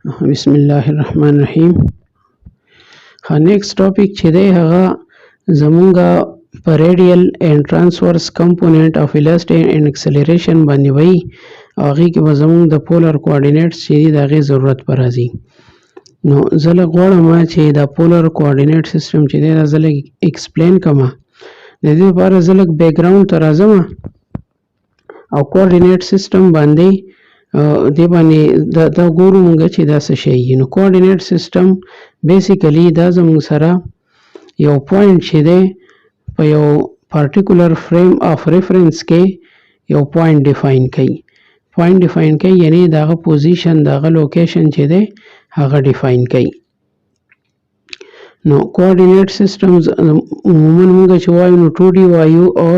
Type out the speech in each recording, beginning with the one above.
बिस्मिल्लाहिर्रहमानिर्रहीम. Next topic چې دی هغه زمونږه په ریډیل اینڈ ترانسورس کمپوننت اف velocity and acceleration باندې وایي او هغې کې به زمونږ د پولر کوارډینیټس چې دي د هغې ضرورت به راځي. نو زه لږ غواړم چې دا پولر کوارډینیټ سیسټم چې دی دا زه لږ ایکسپلین کړم. د دې لپاره زه لږ بیکګراوند ته راځم او کوارډینیټ سیسټم باندې دی باندې دا ګورو مونږ چې دا څه شی وي. نو کوارډینیټ سیسټم بیسیکلی دا زموږ سره یو پوینټ چې دی په یو پارټیکولر فریم آف ریفرنس کې یو پوینټ ډیفاین کوي. پوینټ ډیفاین کوي یعنی د هغه پوزیشن د هغه لوکیشن چې دی هغه ډیفاین کوي. نو کوارډینیټ سیسټمز عموما مونږ چې وایو نو 2D وایو او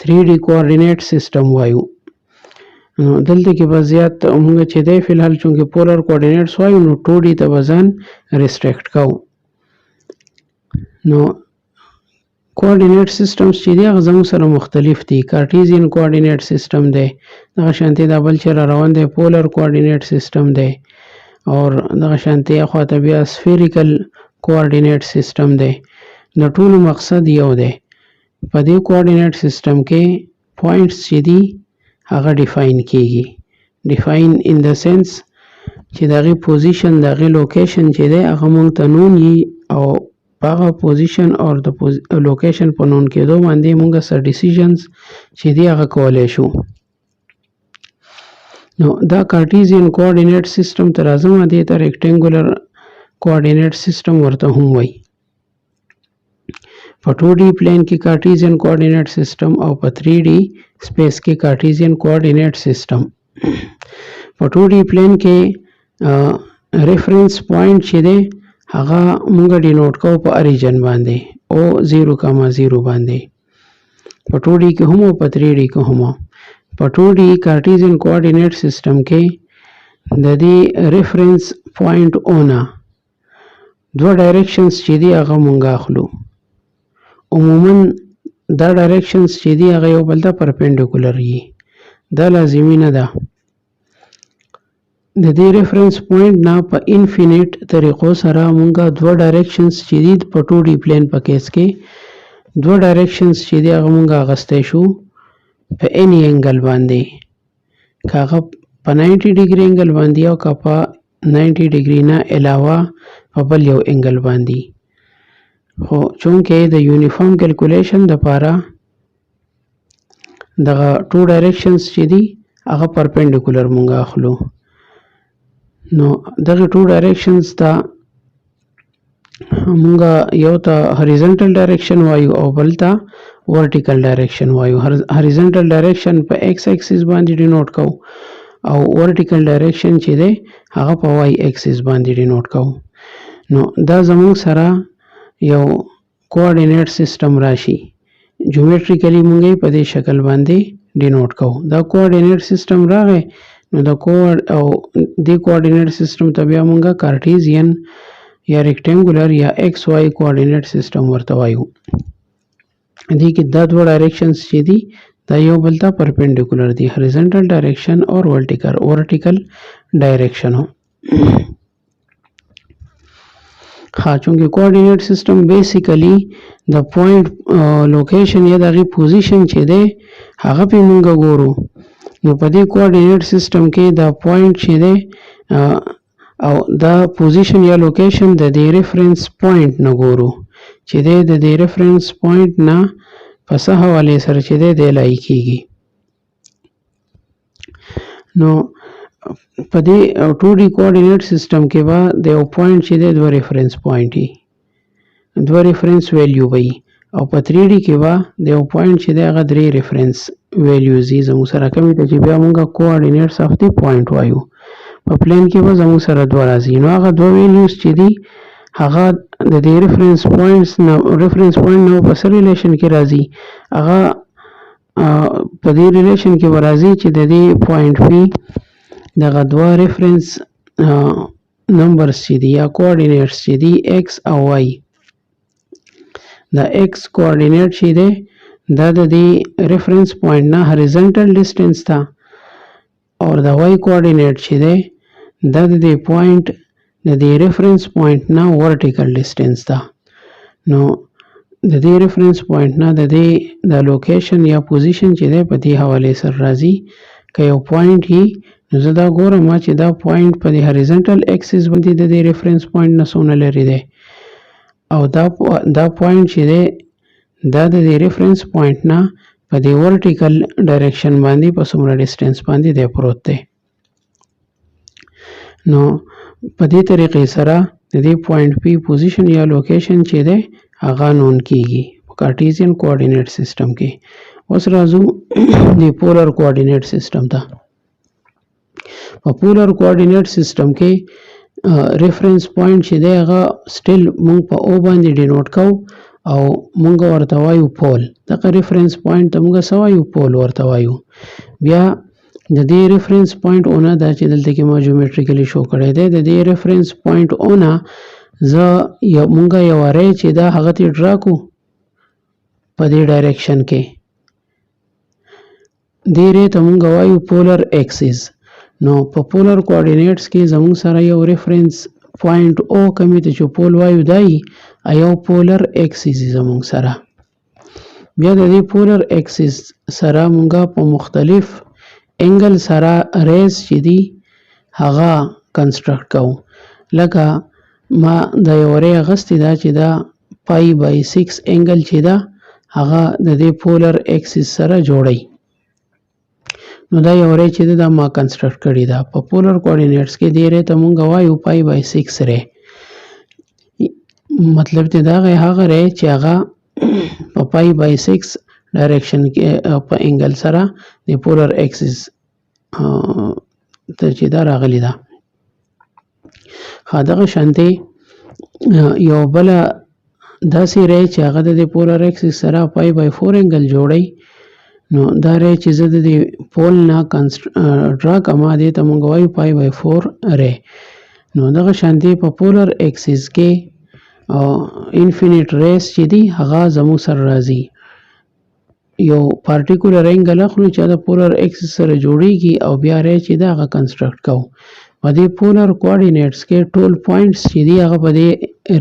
3D کوارډینیټ سیسټم وایو. نو دلته کې به زیات مونږ چې دی فی الحال چونکې پولر کوارډینیټس وایو نو 2D ته به ځان ریسټریکټ کوو. نو کوارډینیټ سیسټمز چې دی هغه زموږ سره مختلف دي. کارټیزین کوارډینیټ سیسټم دی، دغه شانتې دا بل چې را روان دی پولر کوارډینیټ سیسټم دی، او دغه شانتې اخواته بیا سفیریکل کوارډینیټ سیسټم دی. د ټولو مقصد یو دی، په دې کوارډینیټ سیسټم کې پوینټس چې دي هغه ډیفاین کیږي. ډیفاین ان د سنس چې د هغې پوزیشن د هغې لوکیشن چې دی هغه مونږ ته نون وي او په هغه پوزیشن او د لوکیشن په نون کېدو باندې مونږ سر ډیسیژنز چې دی هغه کولی شو. نو دا کارټیزین کوارډینیټ سیسټم ته راځم، دې ته ریکټینګولر کوارډینیټ سیسټم ورته هم وایي. په 2D پلین کې کارټیزین کوارډینیټ سیسټم او په 3D سپیس کې کارټیزین کوارډینیټ سیسټم. په 2D پلین کې ریفرنس پوینټ چې دی هغه مونږ ډینوټ کوو په اریجن باندې او 0,0 باندې. په 2D کې هم او په 3D کې هم. په 2D کارټیزین کوارډینیټ سیسټم کې د دې ریفرنس پوینټ اونه دوه ډایرکشنز چې دی هغه مونږ اخلو. عموما دا ډایرکشنز چې دی هغه یو بل ته پرپینډیکولر وي، دا لازمي نه ده. د دې ریفرنس پوینټ نه په انفینیټ طریقو سره مونږ دوه ډایرکشنز چې دي په 2D پلین په کیس کې دوه ډایرکشنز چې دی هغه مونږ اخیستی شو په اینی انګل باندې، که هغه په 90 ډیګري انګل باندې او که په 90 ډیګري نه علاوه په بل یو انګل باندې. خو چونکې د یونیفارم کیلکولیشن دپاره دغه 2 ډایرکشنز چې دي هغه پرپینډیکولر مونږ اخلو. نو دغه 2 ډایرکشنز ته مونږ یو ته هریزنټل ډایرکشن وایو او بل ته ورټیکل ډایرکشن وایو. هریزنټل ډایرکشن په ایکس ایکسیس باندې ډینوټ کوو او ورټیکل ډایرکشن چې دی هغه په وای ایکسیس باندې ډینوټ کوو. نو دا زموږ سره یو کوارډینیټ سیسټم راشي. جیومیټریکلی مونږ یې په دې شکل باندې ډینوټ کوو. دا کوارډینیټ سیسټم راغی نو د دې کوارډینیټ سیسټم ته بیا مونږ کارټیزین یا ریکټینګولر یا ایکس وائی کوارډینیټ سیسټم ورته وایو. دې کې دا دوه ډایرکشنز چې دي دا یو بل ته پرپینډیکولر دي، هریزنټل ډایرکشن او ورټیکل ډایرکشن. ها چونکه کوارډینیټ سیسټم بیسیکلی د پوینټ لوکیشن یا د هغې پوزیشن چې دی هغه پې مونږ ګورو. نو په دې کوارډینیټ سیسټم کې دا پوینټ چې دی او دا پوزیشن یا لوکیشن د دې ریفرنس پوینټ نه ګورو چې دی د دې ریفرنس پوینټ نه په څه حوالې سره چې دی لای کېږي. نو په دې 2D کوارډینیټ سیسټم کې به د یو پوینټ چې دی دوه ریفرنس پوینټ وي، دوه ریفرنس ویلیو وي، او په 3D کې به د یو پوینټ چې دی هغه 3 ریفرنس ویلیوز وي زموږ سره کومې ته چې بیا مونږ کوارډینیټس آف دی پوینټ وایو. په پلین کې به زموږ سره دوه راځي. نو هغه دوه ویلیوز چې دي هغه د دې ریفرنس پوینټ نه په څه ریلیشن کې راځي، هغه په دې ریلیشن کې به راځي چې د دې پوینټ وي دغه دوه ریفرنس نمبرز چې دي یا کوارډینیټس چې دي ایکس او وائی. دا ایکس کوارډینیټ چې دی دا د دې ریفرنس پوینټ نه هریزنټل ډسټنس ته، او د وائی کوارډینیټ چې دی دا د دې پوینټ د دې ریفرنس پوینټ نه ورټیکل ډیسټنس ده. نو د دې ریفرنس پوینټ نه د دې د لوکیشن یا پوزیشن چې دی په دې حوالې سره راځي. که یو پوینټ وي نو زه دا ګورم چې دا پوینټ په دې هریزنټل اکسس باندې د دې ریفرنس پوینټ نه څونه لرې دی، او دا پوینټ چې دی دا د دې ریفرنس پوینټ نه په دې ورټیکل ډایرکشن باندې په څومره ډیسټنس باندې دی پروت دی. نو په دې طریقې سره د دې پوینټ پی پوزیشن یا لوکیشن چې دی هغه نون کیږي په کارټیزین کوارډینیټ سیستم کې. اوس راځو د پولر کوارډینیټ سیستم ته. په پولر کوارډینیټ سیستم کې ریفرنس پوینټ چې دی هغه سټیل مونږ په او باندې ډینوټ کوو او مونږ ورته وایو پول. دغه ریفرنس پوینټ ته مونږ څه وایو؟ پول ورته وایو. بیا د دې ریفرنس پوینټ اونه دا چې دلته کې ما جیومټریکلی شو کړی دی، د دې ریفرنس پوینټ اونه مونږ یو ری چې دا هغه ته ډرا کو په دې ډایرکشن کې، دې ری ته مونږ وایو پولر اکسس. نو په پولر کوارډینیټس کې زموږ سره یو ریفرنس پوینټ او کمی ته چې پول وایو دی یو پولر اکسس زموږ سره. بیا د دې پولر اکسس سره مونږ په مختلف انګل سره ریز چې دی هغه کنسټرکټ کوو. لکه ما د یو ری اغستې ده چې دا پای بای 6 انګل چې ده هغه د دې پولر اکسس سره جوړی. نو دا یو ری چې دا ما کنسټرکټ کړی ده. په پولر کوارډینیټس کې دې ری ته مونږ وایو پای بای 6 ری. مطلب ته دا هغه ری چې هغه په پای بای 6 ډایرکشن کې په انګل سره د پولر اکسس ته چې دا راغلی ده. دغه شانتې یو بل داسې ری چې هغه د پولر اکسس سره پای بای 4 انګل جوړی. نو دا ری چې زه د پول نه ډرا کوم دې ته مونږ وایو پای بای 4 ری. نو دغه شانتې په پولر اکسس کې انفینیټ ریز چې دی هغه زموږ سره راځي. یو پارټیکولر انګل اخلو چې د پولر اکسس سره جوړیږي او بیا ری چې دا هغه کنسټرکټ کوو. په دې پولر کوارډینیټس کې ټول پوینټس چې دی هغه په دې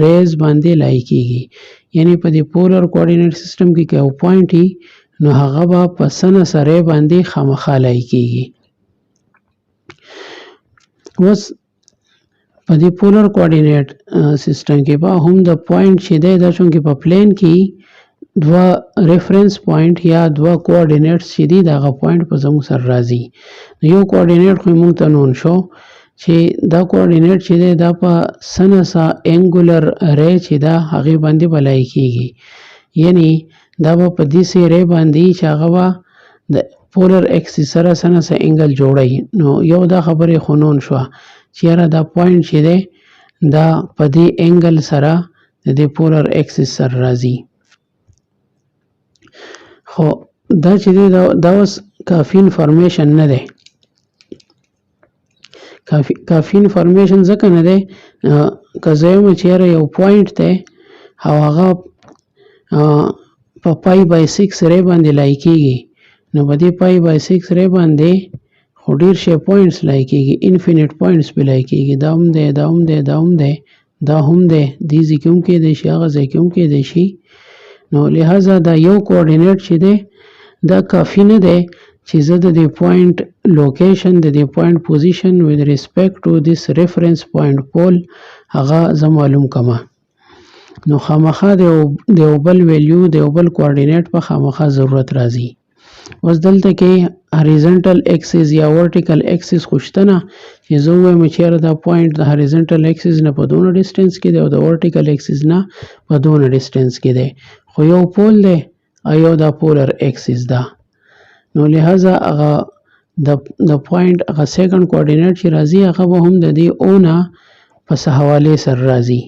ریز باندې لای کیږي. یعنی په دې پولر کوارډینیټ سیستم کې یو پوینټ وي نو هغه به په سنه سره باندې خامخا لای کیږي. اوس په دې پولر کوارډینیټ سیستم کې به هم د پوینټ چې دی دا چونکې په پلین کې دوه ریفرنس پوینټ یا دوه کوارډینیټس چې دي دغه پوینټ په زموږ سره راځي. یو کوارډینیټ خو موږ ته نون شو چې دا کوارډینیټ چې دی دا په سنسا انګولر ری چې دا هغې باندې بلای کیږي. یعنی دا به په دې ری باندې چې هغه به د پولر اکسس سره سنسا انګل جوړی. نو یو دا خبرې خو نون شوه چې یاره دا پوینټ چې دی دا په دې انګل سره د دې پولر اکسس سره راځي. خو دا چې دی دا اوس کافي انفارمیشن نه دی. کافي انفارمیشن ځکه نه دی که زه یم چې یاره یو پوینټ دی او هغه په پای بای 6 ری باندې لای کیږي. نو په دې پای بای 6 ری باندې خو ډیر شي پوینټس لای کیږي، انفینیټ پوینټس به لای کیږي. دا هم دی دا هم دی دا هم دی دا هم دی دې ځای کې هم کیدی شي هغه ځای کې هم کیدی شي. نو لہذا دا یو کوارډینیټ چې دی دا کافي نه دی چې زه د دې پوینټ لوکیشن د دې پوینټ پوزیشن with respect to this reference point پول هغه زه معلوم کما. نو خامخا د یو بل ویلیو د یو بل کوارډینیټ په خامخا ضرورت راځي. اوس دلته کې هریزنټل اکسس یا ورټیکل اکسس خو شته نه چې زه ووایم چې یاره دا پوینټ د هریزنټل اکسس نه په دونه ډسټنس کې دی او د ورټیکل اکسس نه په دونه ډسټنس کې دی، خو یو پول دی او یو دا پولر اکسس ده. نو لہذا هغه د پوینټ هغه سیکنډ کوارډینیټ چې راځي هغه به هم د دې او نه په څه حوالې سره راځي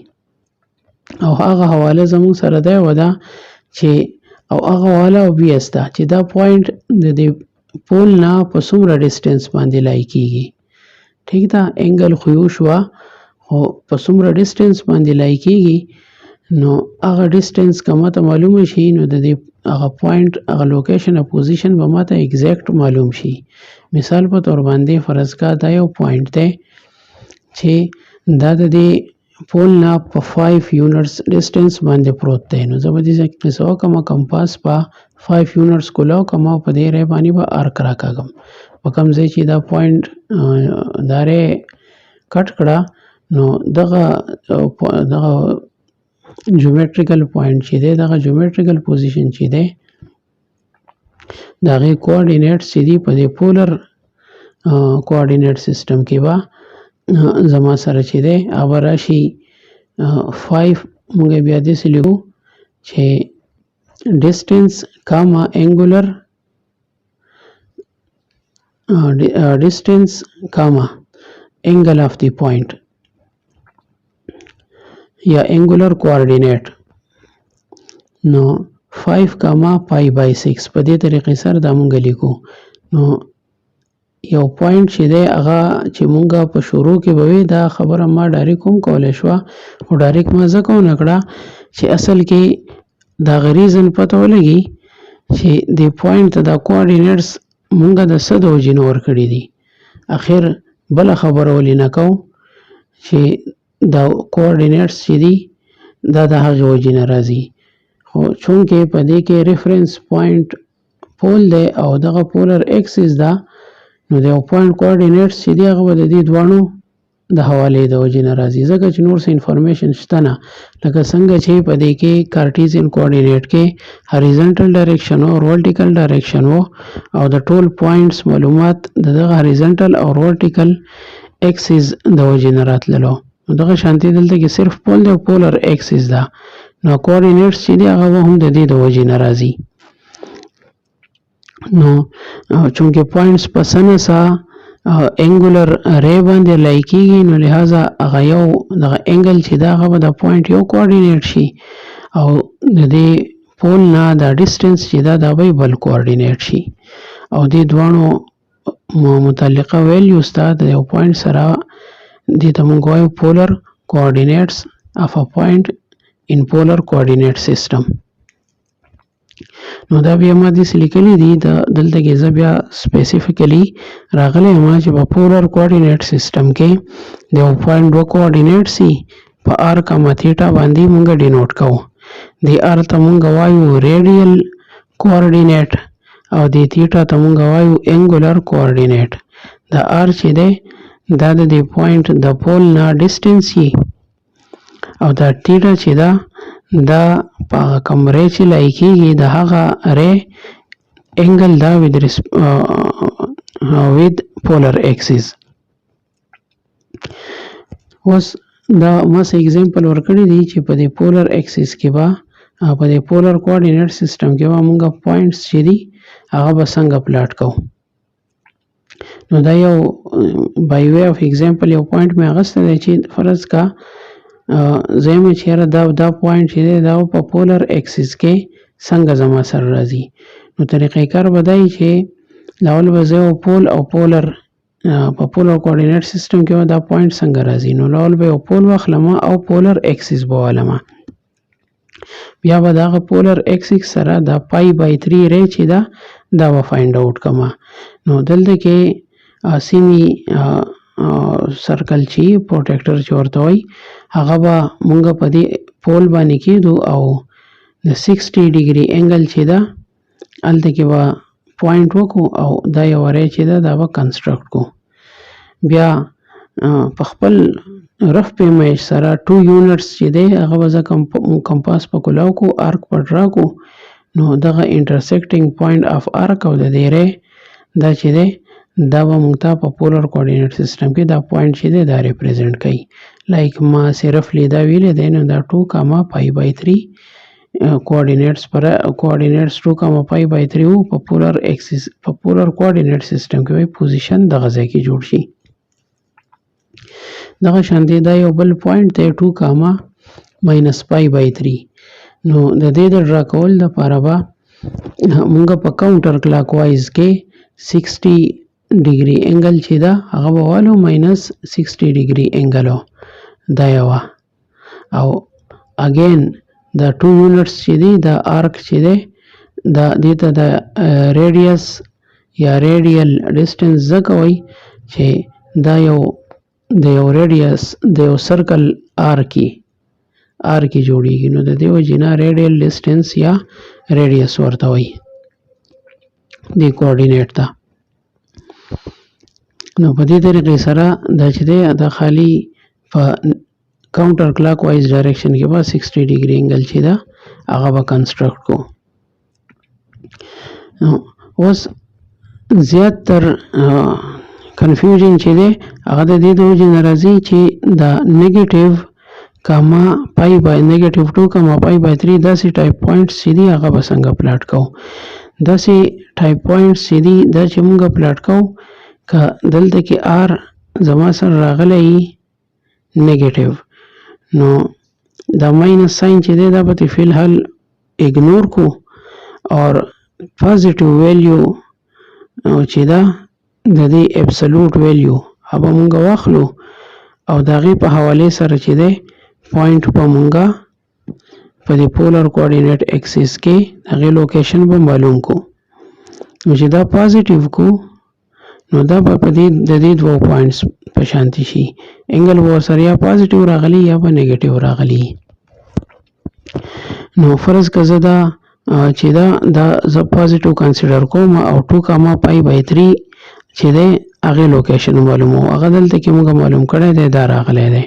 او هغه حواله زموږ سره دی ودا چې او هغه حواله او بیس ده چې دا پوینټ د دې پول نه په څومره ډسټنس باندې لای کیږي. ٹھیک ده، انګل خو یو شوه خو په څومره ډسټنس باندې لای کیږي. نو هغه ډسټنس که ماته معلومه شي نو د دې هغه پوینټ هغه لوکیشن او پوزیشن به ماته اگزیکټ معلوم شي. مثال په طور باندې فرض کا دا یو پوینټ دی چې دا د دې پول نه په 5 یونټس ډیسټنس باندې پروت دی. نو زه به دې ځای کې څه وکړم، کمپاس په 5 یونټس کولاو کړم او په دې ری باندې به ارک راکاږم. په کوم ځای چې دا پوینټ دا ری کټ کړه نو دغه جیومټریکل پوینټ چې دی، دغه جیومټریکل پوزیشن چې دی د هغې کوارډینیټس چې دي په دې پولر کوارډینیټ سیسټم کې به زما سره چې دی هغه به راشي 5. موږ بیا داسې لیکو چې ډسټنس کاما انګولر distance comma angle of the point या angular coordinate. نو 5 comma pi by 6 په دې طریقې سره دا مونږ لیکو. نو یو پوینټ چې دی هغه چې مونږ په شروع کې به وي دا خبره ما ډایرکټ هم کولی شوه، خو ډایرکټ ما ځکه ونه کړه چې اصل کې د هغه ریزن پته ولګي چې دې پوینټ ته دا کوارډینیټس مونږ د څه د وجې نه ورکړي دي. اخر بله خبره ولې نه کوو چې دا کوارډینیټس چې دي دا د هغې وجې نه راځي، خو چونکې په دې کې ریفرنس پوینټ پول دی او دغه پولر ایکسیس ده، نو د یو پوینټ کوارډینیټس چې دي هغه به د دې دواړو د حوالې د وجې نه راځي، ځکه چې نور څه انفارمیشن شته نه. لکه څنګه چې په دې کې کارټیزین کوارډینیټ کې هریزنټل ډایرکشن او ورټیکل ډایرکشن و او د ټول پوینټس معلومات د دغه هریزنټل او ورټیکل ایکسیس د وجې نه راتللو. نو دغه شانتي دلته کې صرف پول دی او پولر ایکسیس ده، نو کوارډینیټس چې دي هغه هم د دې د وجې نه راځي. نو چونکې پوینټس په سنسا انګولر ری باندې لای کېږي، نو لہذا هغه یو دغه انګل چې دا هغه به د پوینټ یو کوارډینیټ شي او د دې پول نه دا ډسټنس چې دا دا به بل کوارډینیټ شي او دې دواړو متعلقه ویلیوز ته د یو پوینټ سره دې ته موږ وایو پولر کوارډینیټس اف ا پوینټ ان پولر کوارډینیټ سیسټم. نو دا بیا ما داسې لیکلي دي دلته کې زه بیا سپیسیفیکلی راغلی یم چې په پولر کوارډینیټ سیسټم کې د یو پوینټ دوه کوارډینیټ سي په آر کاما تھیټا باندې مونږ ډینوټ کوو. د آر ته مونږ وایو ریډیل کوارډینیټ او د تھیټا ته مونږ وایو انګولر کوارډینیټ. د آر چې دی دا د دې پوینټ د پول نه ډسټنس وي او دا تھیټا چې ده دا په هغه کوم ری چې لای کېږي د هغه ری انګل دا with polar axis. اوس دا ما څه اگزامپل ورکړي دي چې په دې پولر ایکسیس کې به په دې پولر کوارډینیټ سیسټم کې به موږ پوینټس چې دي هغه به څنګه پلاټ کوو. نو دا یو بای وی اف اگزامپل یو پوینټ مې اخیستی دی چې فرض کا زه یم چې یاره دا پوینټ چې دی دا په پولر ایکسیس کې څنګه زما سره راځي. نو طریقې کار به دا وي چې لاول به زه یو پول او پولر په پولر کوارډینیټ سیسټم کې به دا پوینټ څنګه راځي. نو لاول به یو پول واخلم او پولر ایکسیس به والم، بیا به دغه پولر ایکسیس سره دا پای بای 3 ری چې دا به فایند آوټ کما. نو دلته کې سیمی سرکل چې پروټیکټر چې ورته وایي هغه به مونږ په دې پول باندې کېدو او د 60 ډیګري انګل چې ده هلته کې به پوینټ وکړو او دا یو ری چې ده دا به کنسټرکټ کو. بیا په خپل رف پیمیج سره 2 یونټس چې دی هغه به زه کمپاس په کولاو کو ارک په ډرا کو. نو دغه انټرسیکټینګ پوینټ اف ارک او د دې ری دا چې دی دا به موږ ته په پولر کوارډینیټ سیسټم کې دا پوینټ چې دی دا ریپرزینټ کوي. لایک ما صرف لیدا ویلې دی نو دا 2 کاما پای بای 3 کوارډینیټس 2 کاما پای بای 3 وو په پولر ایکسیس په پولر کوارډینیټ سیسټم کې وایي پوزیشن دغه ځای کې جوړ شي. دغه شانتي دا یو بل پوینټ دی 2 کاما ماینس پای بای 3. نو د دې د ډرا کول دپاره به موږ په کاونټر کلاک وایز کې 60 ډیګري انګل چې ده هغه به والو ماینس 60 ډیګري انګل دا یوه او اګین دا 2 یونټس چې دي دا آرک چې دی دا دې ته د ریډیس یا ریډیل ډسټنس ځکه وایي چې دا یو د یو ریډیس د یو سرکل آر کې جوړیږي، نو د دې وجې نه ریډیل ډسټنس یا ریډیس ورته وایي دې کوارډینیټ ته. نو په دې طریقې سره دا چې دی دا خالي په کاونټر کلاک وایز ډایرکشن کې به 60 ډیګري انګل چې ده هغه به کنسټرکټ کو. اوس زیات تر کنفیوژن چې دی هغه د دې د وجې نه راځي چې دا نیګیټیو کاما پای بای نیگیټیو 2 کاما پای بای 3 داسې ټایپ پوینټس چې دي هغه به څنګه پلاټ کوو. داسې ټایپ پوینټس چې دي دا چې موږ پلاټ کوو که دلته کې آر زما سره راغلی نیگیټیو، نو دا ماینس ساین چې دی دا به فی الحال اګنور کو اور پازیټیو ویلیو چې دا د دې ابسولوټ ویلیو هغه موږ واخلو او د هغې په حوالې سره چې دی پوینټ په مونږه په دې پولر کوارډینیټ اکسس کې هغې لوکیشن به معلوم کو. نو چې دا پازیټیو کو نو دا به په دې د دې دوه پوینټس په شانتي شي، انګل به ورسره یا پازیټیو راغلی یا به نیګیټیو راغلی. نو فرض که زه دا چې دا زه پازیټیو کنسیډر کوم او 2 کاما پای بای 3 چې دی هغې لوکیشن معلومو، هغه دلته کې موږ معلوم کړی دی دا راغلی دی.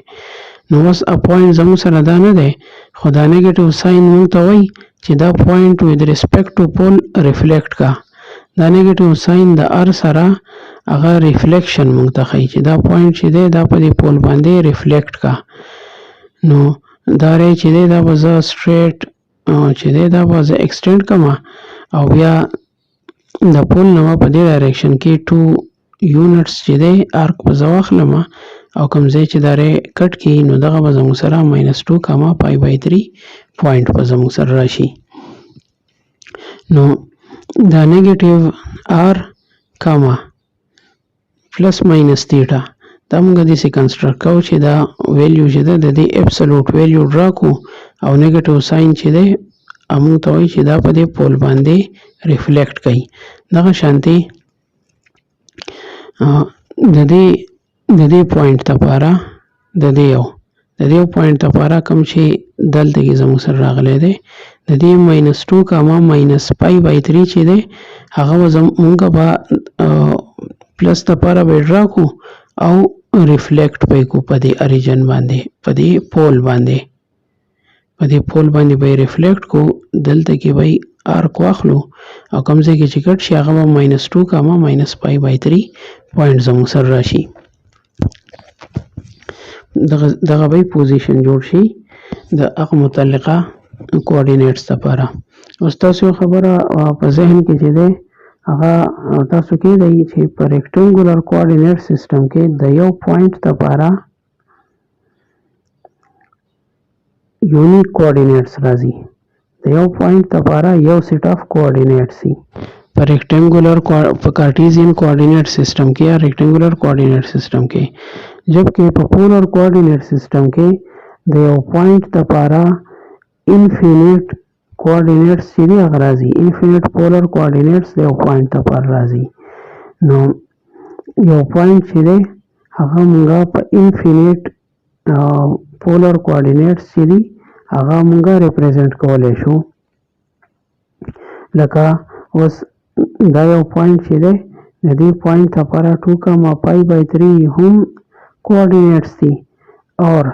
نو اوس پوینټ زموږ سره دا نه دی، خو دا نیګیټیو ساین موږ ته وایي چې دا پوینټ وذ ریسپیکټ ټو پول ریفلیکټ کا. دا نیګیټیو ساین د ار سره هغه ریفلیکشن موږ ته ښایي چې دا پوینټ چې دی دا په دې پول باندې ریفلیکټ کا. نو دا ری چې دی دا به زه سټریټ چې دی دا به زه ایکسټینډ کړم او بیا د پول نه په دې ډایرکشن کې 2 یونټس چې دی ارک به زه واخلم او کوم ځای چې دا ری کټ کړي نو دغه به زموږ سره -2 کاما پای بای 3 پوینټ به زموږ سره راشي. نو دا نیګیټیو آر کاما پلس ماینس تیټا دا موږ داسې کنسټرکټ کوو چې دا ویلیو چې ده د دې ابسولوټ ویلیو ډرا کو او نیګیټیو ساین چې دی موږ ته وایي چې دا په دې پول باندې ریفلیکټ کوي. دغه شانتي د دې پوینټ لپاره د دې پوینټ لپاره کوم چې دلته کې زموږ سره راغلی دی د دې -2 کاما ماینس پای بای 3 چې دی هغه موږ به پلس لپاره به ډرا کو او ریفلیکټ به کو په دې اریجن باندې په دې پول باندې به ریفلیکټ کو. دلته کې به آرک واخلو او کوم ځای کې چې کټ شي هغه به -2 کاما ماینس پای بای 3 پوینټ زموږ سره راشي. دغه به پوزیشن جوړ شي د هغه متعلقه کوارډینیټس لپاره. اوس تاسو خبره په ذهن کې چې دی هغه تاسو کې دی چې په ریکټنګولر کوارډینیټ سیستم کې د یو پوینټ لپاره یونیک کوارډینیټس راځي، د یو پوینټ لپاره یو سیټ اف کوارډینیټس وي په ریکټنګولر په کارټیزین کوارډینیټ سیستم کې یا ریکټنګولر کوارډینیټ سیستم کې، جبکې په پولر کوارډینیټ سیستم کې د یو پوینټ لپاره انفینیټ کوارډینیټس چې دی هغه راځي، انفینیټ پولر کوارډینیټس د یو پوینټ لپاره راځي. نو یو پوینټ چې دی هغه موږ په انفینیټ پولر کوارډینیټس چې دي هغه موږ ریپرزینټ کولی شو. لکه اوس دا یو پوینټ چې دی د دې پوینټ لپاره 2 کاما پای بای 3 هم کوارډینیټس دي اور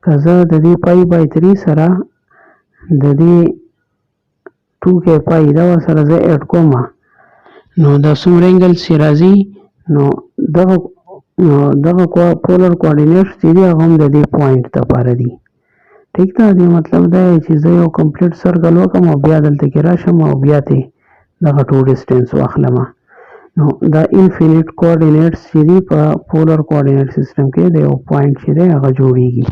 که زه د دې پای بای 3 سره د دې 2 کې پای دا سره زه اډ کوم نو دا څومره انګل چې راځي نو دغه پولر کوارډینیټس چې دي هغه هم د دې پوینټ لپاره دي. ټیک ده، دې مطلب دا دی چې زه یو کمپلیټ سرکل وکړم او بیا دلته کې راشم او بیا ته دغه 2 ډسټنس واخلم. نو دا انفینیټ کوارډینیټس چې دي په پولر کوارډینیټ سیستم کې د یو پوینټ چې دی هغه جوړیږي.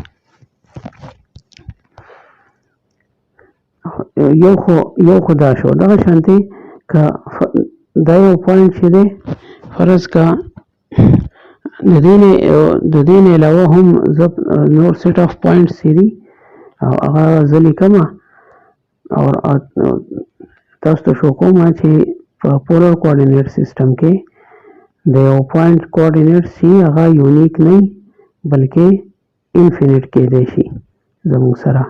یو خو دا شو. دغه شانتي که دا یو پوینټ چې دی فرض که د دې نه علاوه هم زه نور سیټ اف پوینټس چې دي او هغه زه لیکم او تاسو ته شو کوم چې په پولر کوارډینیټ سیستم کې د یو پوینټ کوارډینیټس چې هغه یونیک نه بلکې انفینټ کېدای شي زموږ سره.